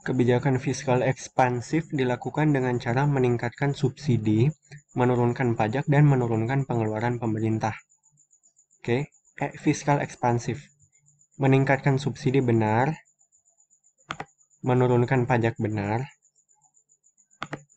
Kebijakan fiskal ekspansif dilakukan dengan cara meningkatkan subsidi, menurunkan pajak, dan menurunkan pengeluaran pemerintah. Oke, fiskal ekspansif. Meningkatkan subsidi benar, menurunkan pajak benar.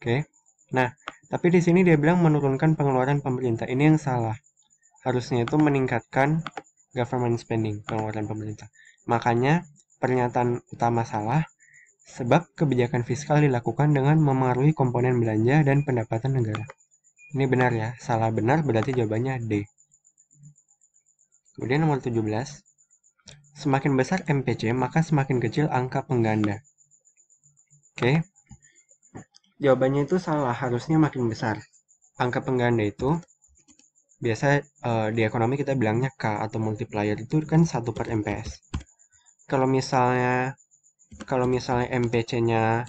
Oke. Nah, tapi di sini dia bilang menurunkan pengeluaran pemerintah. Ini yang salah. Harusnya itu meningkatkan government spending, pengeluaran pemerintah. Makanya pernyataan utama salah, sebab kebijakan fiskal dilakukan dengan memengaruhi komponen belanja dan pendapatan negara. Ini benar ya, salah benar berarti jawabannya D. Kemudian nomor 17, semakin besar MPC maka semakin kecil angka pengganda. Oke, jawabannya itu salah, harusnya makin besar. Angka pengganda itu biasa di ekonomi kita bilangnya K atau multiplier itu kan 1 per MPS. Kalau misalnya MPC-nya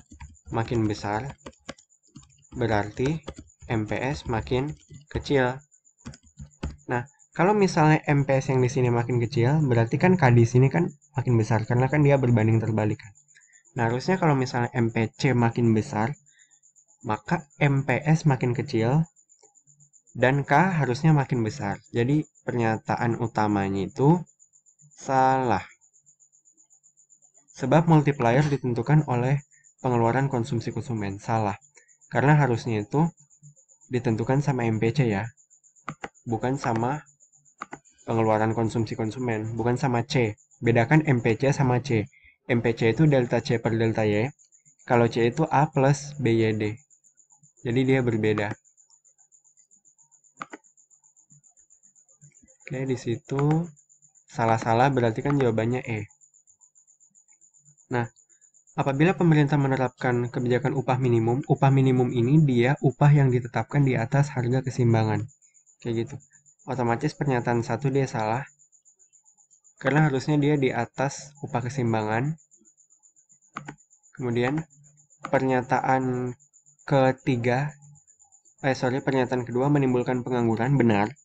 makin besar, berarti MPS makin kecil. Nah, kalau misalnya MPS yang di sini makin kecil, berarti kan K di sini kan makin besar karena kan dia berbanding terbalik kan. Nah, harusnya kalau misalnya MPC makin besar, maka MPS makin kecil dan K harusnya makin besar. Jadi pernyataan utamanya itu salah. Sebab multiplier ditentukan oleh pengeluaran konsumsi konsumen. Salah. Karena harusnya itu ditentukan sama MPC ya. Bukan sama pengeluaran konsumsi konsumen. Bukan sama C. Bedakan MPC sama C. MPC itu delta C per delta Y. Kalau C itu A plus BYD. Jadi dia berbeda. Oke, di situ salah-salah berarti kan jawabannya E. Nah, apabila pemerintah menerapkan kebijakan upah minimum ini dia upah yang ditetapkan di atas harga keseimbangan. Kayak gitu. Otomatis pernyataan satu dia salah, karena harusnya dia di atas upah keseimbangan. Kemudian pernyataan ketiga, pernyataan kedua menimbulkan pengangguran, benar.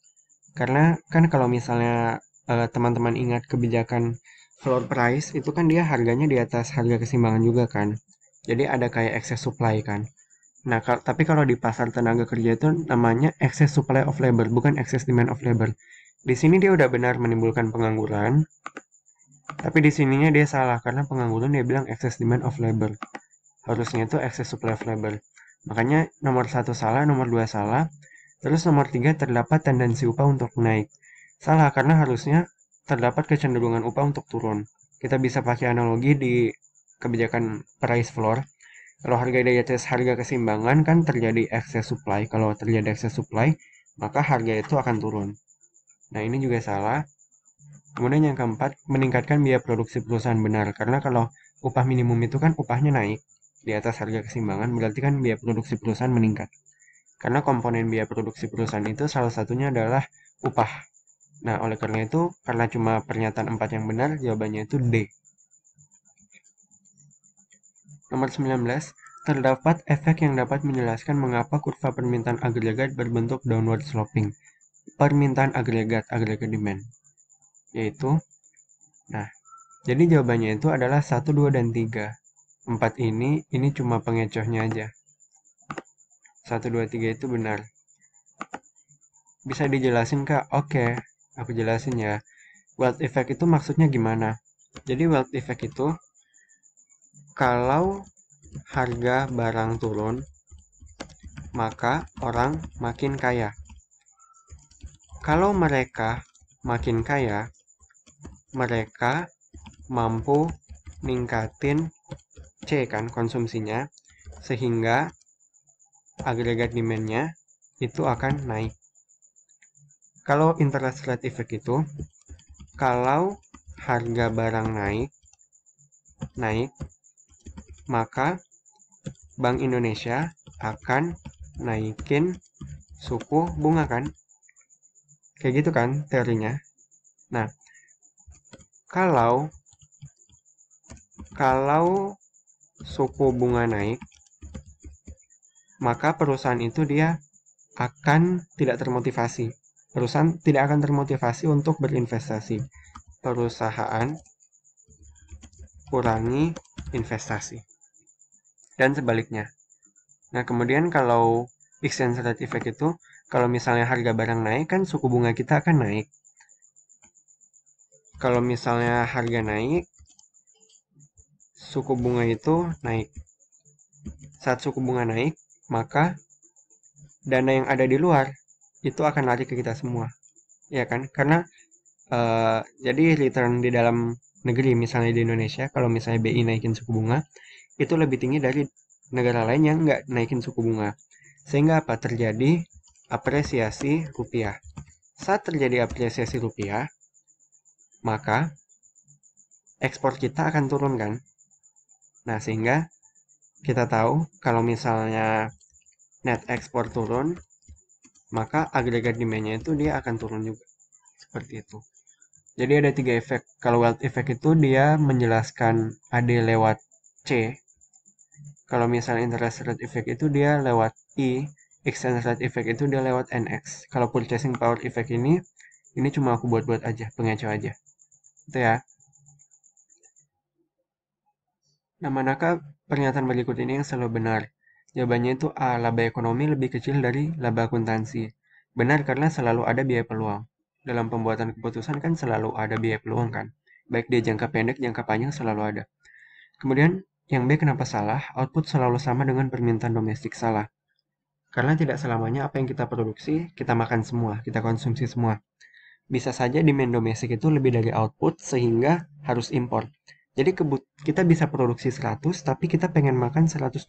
Karena kan kalau misalnya teman-teman ingat kebijakan floor price, itu kan dia harganya di atas harga keseimbangan juga kan. Jadi ada kayak excess supply kan. Nah, tapi kalau di pasar tenaga kerja itu namanya excess supply of labor, bukan excess demand of labor. Di sini dia udah benar menimbulkan pengangguran, tapi di sininya dia salah karena pengangguran dia bilang excess demand of labor. Harusnya itu excess supply of labor. Makanya nomor 1 salah, nomor 2 salah. Terus nomor 3 terdapat tendensi upah untuk naik. Salah karena harusnya terdapat kecenderungan upah untuk turun. Kita bisa pakai analogi di kebijakan price floor. Kalau harga di atas harga keseimbangan kan terjadi excess supply. Kalau terjadi excess supply, maka harga itu akan turun. Nah, ini juga salah. Kemudian yang keempat, meningkatkan biaya produksi perusahaan, benar. Karena kalau upah minimum itu kan upahnya naik di atas harga keseimbangan, berarti kan biaya produksi perusahaan meningkat. Karena komponen biaya produksi perusahaan itu salah satunya adalah upah. Nah, oleh karena itu, karena cuma pernyataan 4 yang benar, jawabannya itu D. Nomor 19, terdapat efek yang dapat menjelaskan mengapa kurva permintaan agregat berbentuk downward sloping. Permintaan agregat demand. Yaitu, nah, jadi jawabannya itu adalah 1, 2, dan 3. 4 ini cuma pengecohnya aja. 1, 2, 3 itu benar. Bisa dijelasin Kak? Oke, aku jelasin ya. Wealth effect itu maksudnya gimana? Jadi wealth effect itu kalau harga barang turun, maka orang makin kaya. Kalau mereka makin kaya, mereka mampu ningkatin C kan konsumsinya, sehingga agregat demand-nya itu akan naik. Kalau interest rate effect itu, kalau harga barang naik, maka Bank Indonesia akan naikin suku bunga kan? Kayak gitu kan teorinya. Nah, kalau suku bunga naik, maka perusahaan itu dia akan tidak termotivasi. Perusahaan tidak akan termotivasi untuk berinvestasi. Perusahaan kurangi investasi. dan sebaliknya. Nah, kemudian kalau exchange rate effect itu, kalau misalnya harga barang naik kan suku bunga kita akan naik. Kalau misalnya harga naik, suku bunga itu naik. Saat suku bunga naik, maka dana yang ada di luar itu akan lari ke kita semua, ya kan? Karena jadi return di dalam negeri, misalnya di Indonesia, kalau misalnya BI naikin suku bunga, itu lebih tinggi dari negara lain yang nggak naikin suku bunga. Sehingga apa? Terjadi apresiasi rupiah. Saat terjadi apresiasi rupiah, maka ekspor kita akan turun kan? Nah, sehingga kita tahu kalau misalnya net ekspor turun, maka agregat demand-nya itu dia akan turun juga. Seperti itu. Jadi ada 3 efek. Kalau wealth effect itu dia menjelaskan AD lewat C. Kalau misalnya interest rate effect itu dia lewat I. Exchange rate effect itu dia lewat NX. Kalau purchasing power effect ini cuma aku buat-buat aja, pengecoh aja. Itu ya. Nah, manakah pernyataan berikut ini yang selalu benar? Jawabannya itu A. Laba ekonomi lebih kecil dari laba akuntansi. Benar karena selalu ada biaya peluang. Dalam pembuatan keputusan kan selalu ada biaya peluang kan? Baik dia jangka pendek, jangka panjang selalu ada. Kemudian yang B kenapa salah? Output selalu sama dengan permintaan domestik. Salah. Karena tidak selamanya apa yang kita produksi, kita makan semua, kita konsumsi semua. Bisa saja demand domestik itu lebih dari output sehingga harus impor. Jadi kita bisa produksi 100 tapi kita pengen makan 120.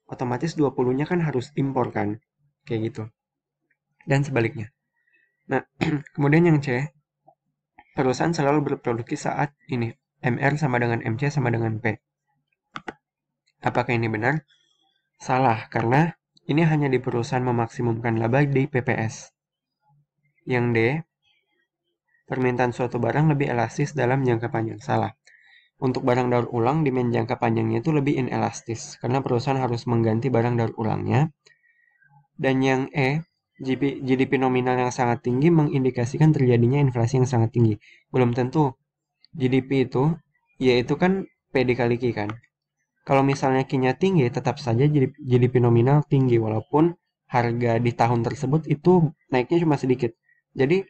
Otomatis 20-nya kan harus impor kan. Kayak gitu. Dan sebaliknya. Nah, kemudian yang C, perusahaan selalu berproduksi saat ini. MR sama dengan MC sama dengan P. Apakah ini benar? Salah, karena ini hanya di perusahaan memaksimumkan laba di PPS. Yang D, permintaan suatu barang lebih elastis dalam jangka panjang. Salah. Untuk barang daur ulang, demand jangka panjangnya itu lebih inelastis, karena perusahaan harus mengganti barang daur ulangnya. Dan yang E, GDP nominal yang sangat tinggi mengindikasikan terjadinya inflasi yang sangat tinggi. Belum tentu. GDP itu, yaitu kan P dikali Q kan. Kalau misalnya Q-nya tinggi, tetap saja GDP nominal tinggi, walaupun harga di tahun tersebut itu naiknya cuma sedikit. Jadi,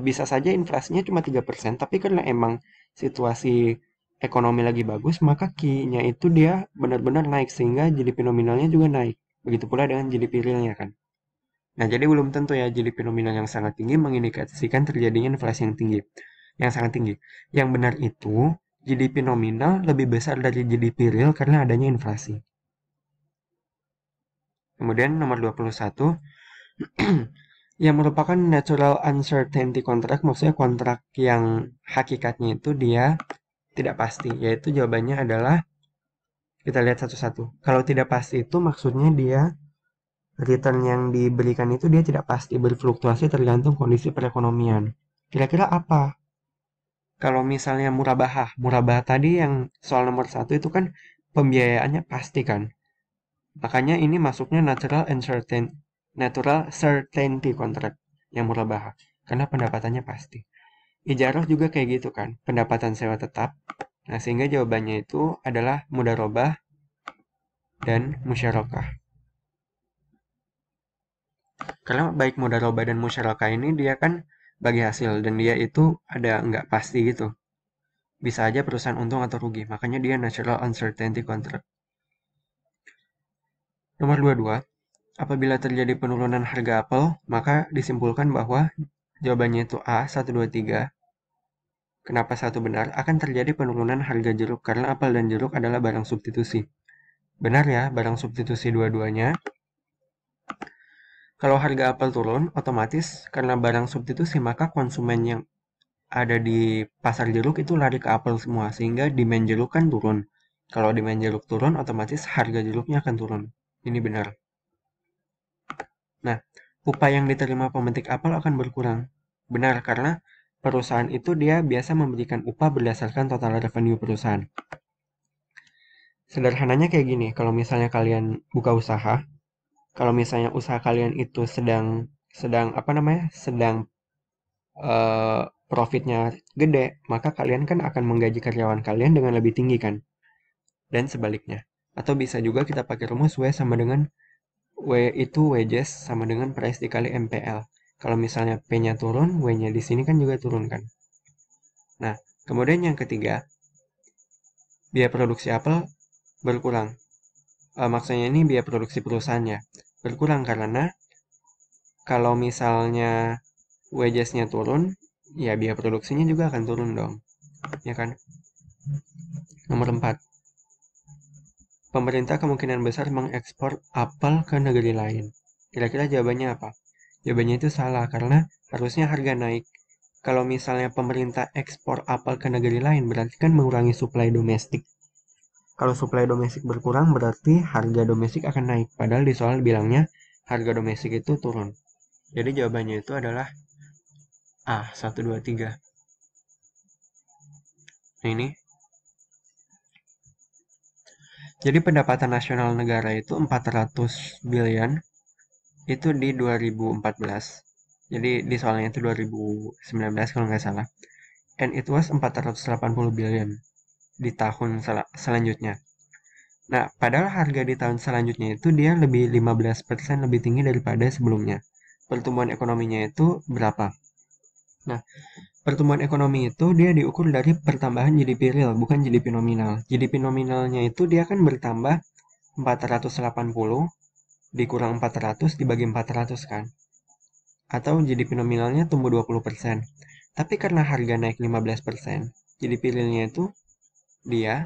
bisa saja inflasinya cuma 3%, tapi karena emang situasi ekonomi lagi bagus, maka Q-nya itu dia benar-benar naik, sehingga GDP nominalnya juga naik. Begitu pula dengan GDP realnya kan. Nah, jadi belum tentu ya GDP nominal yang sangat tinggi mengindikasikan terjadinya inflasi yang tinggi, yang sangat tinggi. Yang benar itu, GDP nominal lebih besar dari GDP real karena adanya inflasi. Kemudian nomor 21, yang merupakan natural uncertainty contract, maksudnya kontrak yang hakikatnya itu dia tidak pasti, yaitu jawabannya adalah, kita lihat satu-satu. Kalau tidak pasti itu maksudnya dia return yang diberikan itu dia tidak pasti, berfluktuasi tergantung kondisi perekonomian. Kira-kira apa? Kalau misalnya murabahah tadi yang soal nomor 1 itu kan pembiayaannya pasti kan. Makanya ini masuknya natural certainty contract yang murabahah. Karena pendapatannya pasti. Ijarah juga kayak gitu kan, pendapatan sewa tetap. Nah, sehingga jawabannya itu adalah mudharabah dan musyarakah. Karena baik mudharabah dan musyarakah ini dia kan bagi hasil dan dia itu ada nggak pasti gitu. Bisa aja perusahaan untung atau rugi, makanya dia natural uncertainty contract. Nomor 22, apabila terjadi penurunan harga apel, maka disimpulkan bahwa jawabannya itu A, 1, 2, 3. Kenapa satu benar? Akan terjadi penurunan harga jeruk karena apel dan jeruk adalah barang substitusi. Benar ya, barang substitusi dua-duanya. Kalau harga apel turun, otomatis karena barang substitusi, maka konsumen yang ada di pasar jeruk itu lari ke apel semua, sehingga demand jeruk kan turun. Kalau demand jeruk turun, otomatis harga jeruknya akan turun. Ini benar. Nah, upah yang diterima pemetik apel akan berkurang. Benar, karena perusahaan itu dia biasa memberikan upah berdasarkan total revenue perusahaan. Sederhananya kayak gini, kalau misalnya kalian buka usaha, kalau misalnya usaha kalian itu sedang apa namanya? Sedang profitnya gede, maka kalian kan akan menggaji karyawan kalian dengan lebih tinggi kan? Dan sebaliknya. Atau bisa juga kita pakai rumus W sama dengan W itu wages sama dengan price dikali MPL. Kalau misalnya P-nya turun, W-nya di sini kan juga turun kan. Nah, kemudian yang ketiga, biaya produksi apel berkurang. Maksudnya ini biaya produksi perusahaannya berkurang karena kalau misalnya wages-nya turun, ya biaya produksinya juga akan turun dong, ya kan? Nomor 4, pemerintah kemungkinan besar mengekspor apel ke negeri lain. Kira-kira jawabannya apa? Jawabannya itu salah, karena harusnya harga naik. Kalau misalnya pemerintah ekspor apel ke negeri lain, berarti kan mengurangi suplai domestik. Kalau suplai domestik berkurang, berarti harga domestik akan naik. Padahal di soal bilangnya harga domestik itu turun. Jadi jawabannya itu adalah A, 1, 2, 3. Nah ini, jadi pendapatan nasional negara itu 400 billion itu di 2014. Jadi di soalnya itu 2019 kalau nggak salah. And it was 480 billion di tahun selanjutnya. Nah, padahal harga di tahun selanjutnya itu dia lebih 15% lebih tinggi daripada sebelumnya. Pertumbuhan ekonominya itu berapa? Nah, pertumbuhan ekonomi itu dia diukur dari pertambahan GDP real, bukan GDP nominal. GDP nominalnya itu dia kan bertambah 480 dikurang 400 dibagi 400 kan. Atau GDP nominalnya tumbuh 20%. Tapi karena harga naik 15%, GDP realnya itu dia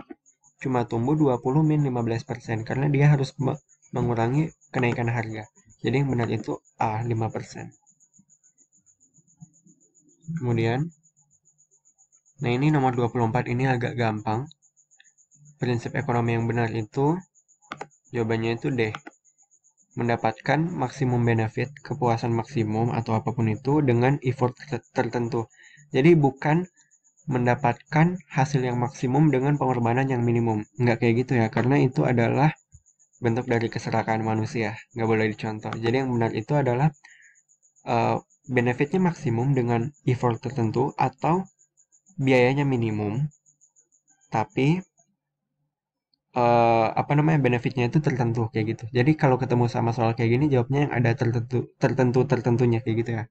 cuma tumbuh 20 min 15% karena dia harus mengurangi kenaikan harga. Jadi yang benar itu A, 5%. Kemudian, nah ini nomor 24 ini agak gampang. Prinsip ekonomi yang benar itu, jawabannya itu D. Mendapatkan maksimum benefit, kepuasan maksimum atau apapun itu dengan effort tertentu. Jadi bukan mendapatkan hasil yang maksimum dengan pengorbanan yang minimum. Nggak kayak gitu ya, karena itu adalah bentuk dari keserakahan manusia. Nggak boleh dicontoh. Jadi yang benar itu adalah uh, benefitnya maksimum dengan effort tertentu atau biayanya minimum, tapi apa namanya benefitnya itu tertentu kayak gitu. Jadi kalau ketemu sama soal kayak gini jawabnya yang ada tertentunya kayak gitu ya.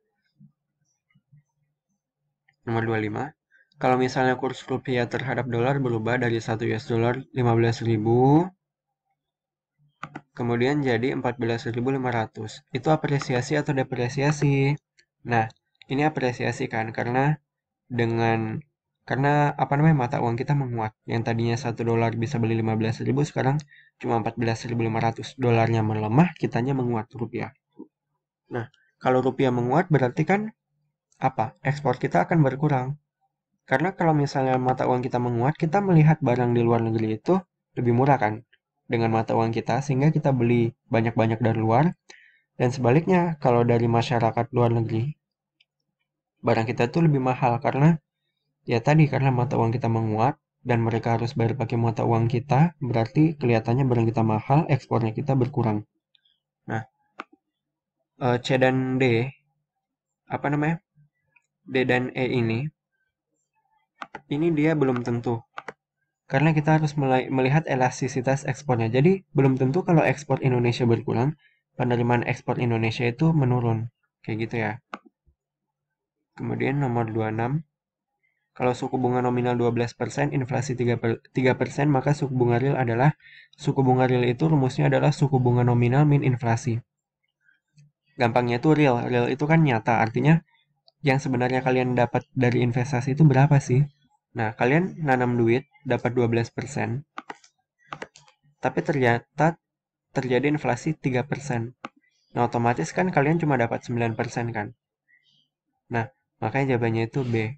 Nomor 25. Kalau misalnya kurs rupiah terhadap dolar berubah dari 1 US dollar 15.000 kemudian jadi 14.500. Itu apresiasi atau depresiasi? Nah, ini apresiasi kan dengan karena apa namanya mata uang kita menguat. Yang tadinya 1 dolar bisa beli 15.000 sekarang cuma 14.500. Dolarnya melemah, kitanya menguat rupiah. Nah, kalau rupiah menguat berarti kan apa? Ekspor kita akan berkurang. Karena kalau misalnya mata uang kita menguat, kita melihat barang di luar negeri itu lebih murah kan dengan mata uang kita sehingga kita beli banyak-banyak dari luar dan sebaliknya kalau dari masyarakat luar negeri barang kita tuh lebih mahal karena ya tadi karena mata uang kita menguat dan mereka harus bayar pakai mata uang kita, berarti kelihatannya barang kita mahal, ekspornya kita berkurang. Nah, C dan D, apa namanya? D dan E ini dia belum tentu. Karena kita harus melihat elastisitas ekspornya. Jadi, belum tentu kalau ekspor Indonesia berkurang, penerimaan ekspor Indonesia itu menurun. Kayak gitu ya. Kemudian nomor 26, kalau suku bunga nominal 12%, inflasi 3%, maka suku bunga real adalah, suku bunga real itu rumusnya adalah suku bunga nominal min inflasi. Gampangnya itu real. Real itu kan nyata, artinya yang sebenarnya kalian dapat dari investasi itu berapa sih? Nah, kalian nanam duit, dapat 12%, tapi ternyata terjadi inflasi 3%. Nah, otomatis kan kalian cuma dapat 9% kan? Nah, makanya jawabannya itu B.